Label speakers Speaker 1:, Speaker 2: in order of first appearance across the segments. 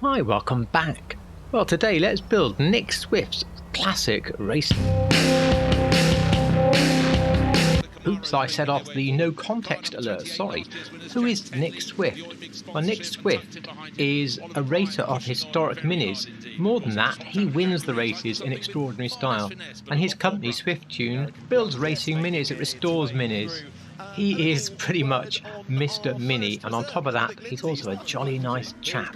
Speaker 1: Hi, welcome back. Well, today let's build Nick Swift's classic race. Oops, I set off the no context alert, sorry. Who is Nick Swift? Well, Nick Swift is a racer of historic minis. More than that, he wins the races in extraordinary style. And his company, Swift Tune, builds racing minis, it restores minis. He is pretty much Mr. Mini, and on top of that, he's also a jolly nice chap.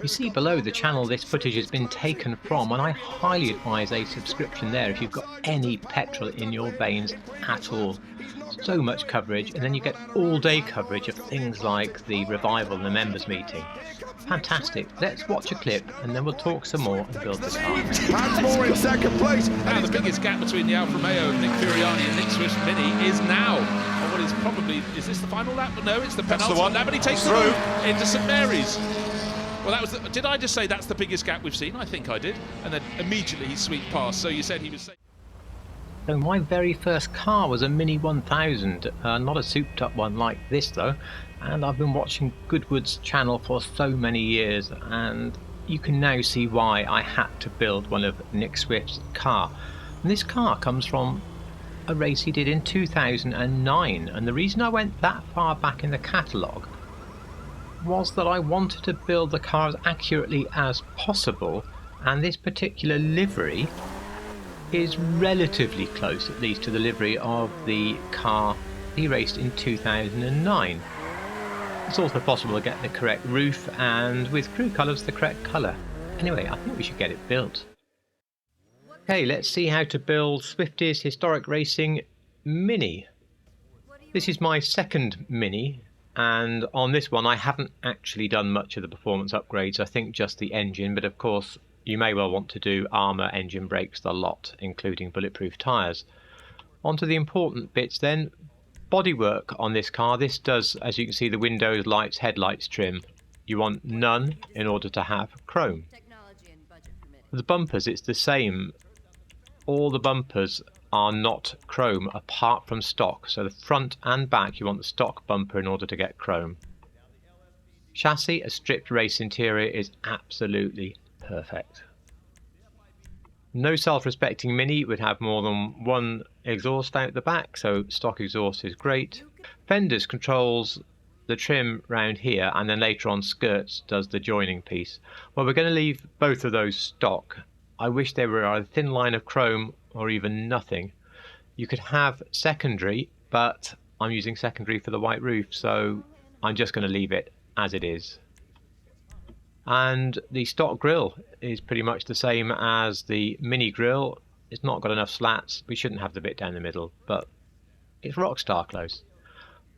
Speaker 1: You see below the channel this footage has been taken from, and I highly advise a subscription there if you've got any petrol in your veins at all. So much coverage, and then you get all-day coverage of things like the revival and the members meeting. Fantastic. Let's watch a clip and then we'll talk some more and build the car.
Speaker 2: More in second place.
Speaker 3: Now the biggest gap between the Alfa Romeo of Nick Furiani and Nick Swift's Mini is now on what is probably, is this the final lap? No, it's the penultimate lap, but he takes through into St Mary's. Well, that was. Did I just say that's the biggest gap we've seen? I think I did. And then immediately he swept past. So you said he was.
Speaker 1: So my very first car was a Mini 1000, not a souped-up one like this though. And I've been watching Goodwood's channel for so many years, and you can now see why I had to build one of Nick Swift's car. And this car comes from a race he did in 2009, and the reason I went that far back in the catalogue was that I wanted to build the car as accurately as possible, and this particular livery is relatively close, at least, to the livery of the car he raced in 2009. It's also possible to get the correct roof and with crew colours the correct colour. Anyway, I think we should get it built. Okay, let's see how to build Swifty's Historic Racing Mini. This is my second Mini, and on this one I haven't actually done much of the performance upgrades. I think just the engine, but of course you may well want to do armour, engine brakes, the lot, including bulletproof tyres. On to the important bits then. Bodywork on this car. This does, as you can see, the windows, lights, headlights trim. You want none in order to have chrome. For the bumpers it's the same. All the bumpers are not chrome apart from stock, so the front and back you want the stock bumper in order to get chrome. Chassis, a stripped race interior is absolutely perfect. No self-respecting Mini would have more than one exhaust out the back, so stock exhaust is great. Fenders controls the trim round here, and then later on skirts does the joining piece. Well, we're going to leave both of those stock. I wish they were either thin line of chrome or even nothing. You could have secondary, but I'm using secondary for the white roof, so I'm just going to leave it as it is. And the stock grille is pretty much the same as the Mini grille. It's not got enough slats. We shouldn't have the bit down the middle, but it's rockstar close.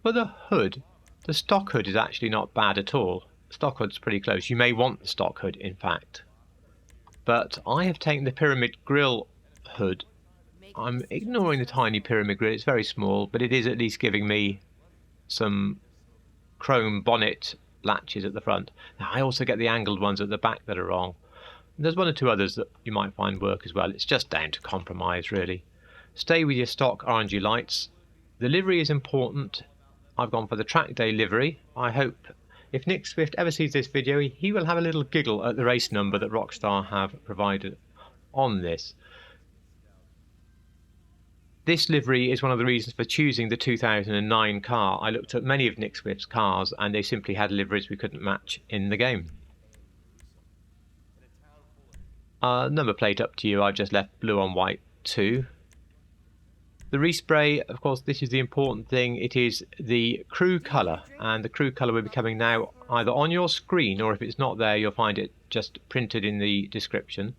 Speaker 1: For the hood, the stock hood is actually not bad at all. Stock hood's pretty close. You may want the stock hood, in fact. But I have taken the pyramid grille hood. I'm ignoring the tiny pyramid grille. It's very small, but it is at least giving me some chrome bonnet latches at the front. Now, I also get the angled ones at the back that are wrong. There's one or two others that you might find work as well. It's just down to compromise, really. Stay with your stock orangey lights. The livery is important. I've gone for the track day livery. I hope if Nick Swift ever sees this video, he will have a little giggle at the race number that Rockstar have provided on this. This livery is one of the reasons for choosing the 2009 car. I looked at many of Nick Swift's cars and they simply had liveries we couldn't match in the game. Number plate up to you. I've just left blue on white too. The respray, of course, this is the important thing. It is the crew colour, and the crew colour will be coming now either on your screen, or if it's not there you'll find it just printed in the description.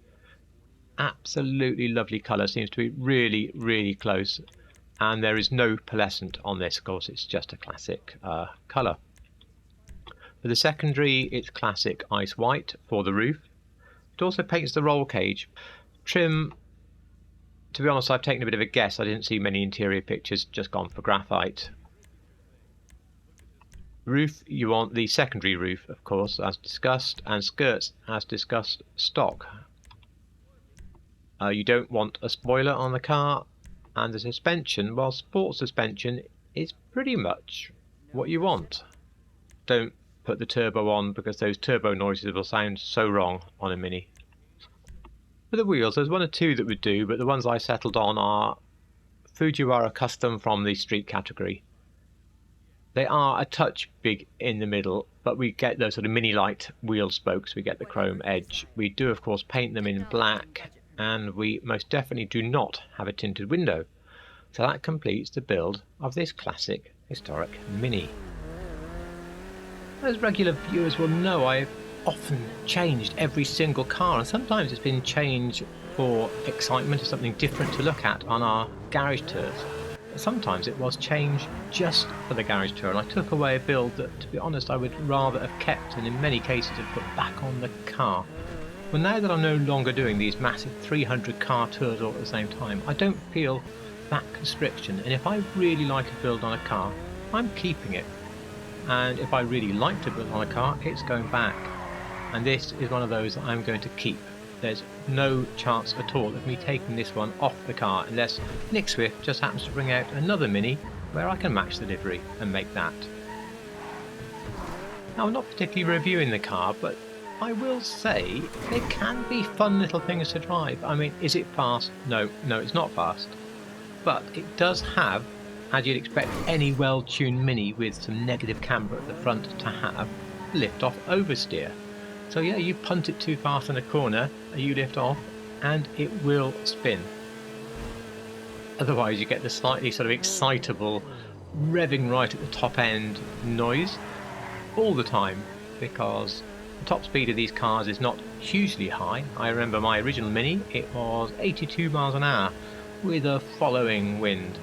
Speaker 1: Absolutely lovely colour, seems to be really, really close, and there is no pearlescent on this. Of course, it's just a classic colour. For the secondary, it's classic ice white for the roof. It also paints the roll cage. Trim, to be honest, I've taken a bit of a guess. I didn't see many interior pictures, just gone for graphite. Roof, you want the secondary roof, of course, as discussed, and skirts, as discussed, stock. You don't want a spoiler on the car, and the suspension, well, sport suspension is pretty much what you want. Don't put the turbo on because those turbo noises will sound so wrong on a Mini. For the wheels, there's one or two that would do, but the ones I settled on are Fujiwara Custom from the street category. They are a touch big in the middle, but we get those sort of mini light wheel spokes, we get the chrome edge. We do of course paint them in black, and we most definitely do not have a tinted window. So that completes the build of this classic historic Mini. As regular viewers will know, I've often changed every single car, and sometimes it's been changed for excitement or something different to look at on our garage tours. Sometimes it was changed just for the garage tour, and I took away a build that, to be honest, I would rather have kept and in many cases have put back on the car. Well, now that I'm no longer doing these massive 300 car tours all at the same time, I don't feel that constriction, and if I really like a build on a car, I'm keeping it. And if I really like to build on a car, it's going back. And this is one of those that I'm going to keep. There's no chance at all of me taking this one off the car unless Nick Swift just happens to bring out another Mini where I can match the livery and make that. Now, I'm not particularly reviewing the car, but I will say they can be fun little things to drive. I mean, is it fast? No, it's not fast. But it does have, as you'd expect any well-tuned Mini with some negative camber at the front to have, lift-off oversteer. So yeah, you punt it too fast in a corner, you lift off, and it will spin. Otherwise you get the slightly sort of excitable revving right at the top end noise all the time, because the top speed of these cars is not hugely high. I remember my original Mini, it was 82 miles an hour with a following wind.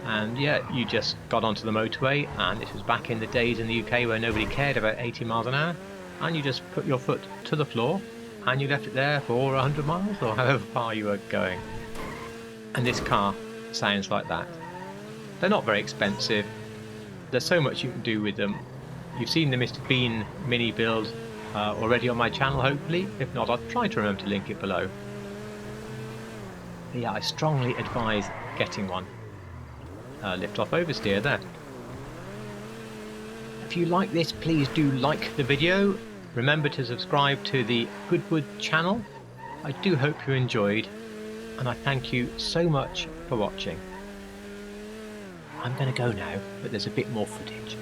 Speaker 1: And yeah, you just got onto the motorway, and this was back in the days in the UK where nobody cared about 80 miles an hour, and you just put your foot to the floor and you left it there for 100 miles or however far you were going. And this car sounds like that. They're not very expensive, there's so much you can do with them. You've seen the Mr. Bean Mini build already on my channel, hopefully. If not, I'll try to remember to link it below. But yeah, I strongly advise getting one. Lift off oversteer there. If you like this, please do like the video. Remember to subscribe to the Goodwood channel. I do hope you enjoyed, and I thank you so much for watching. I'm going to go now, but there's a bit more footage.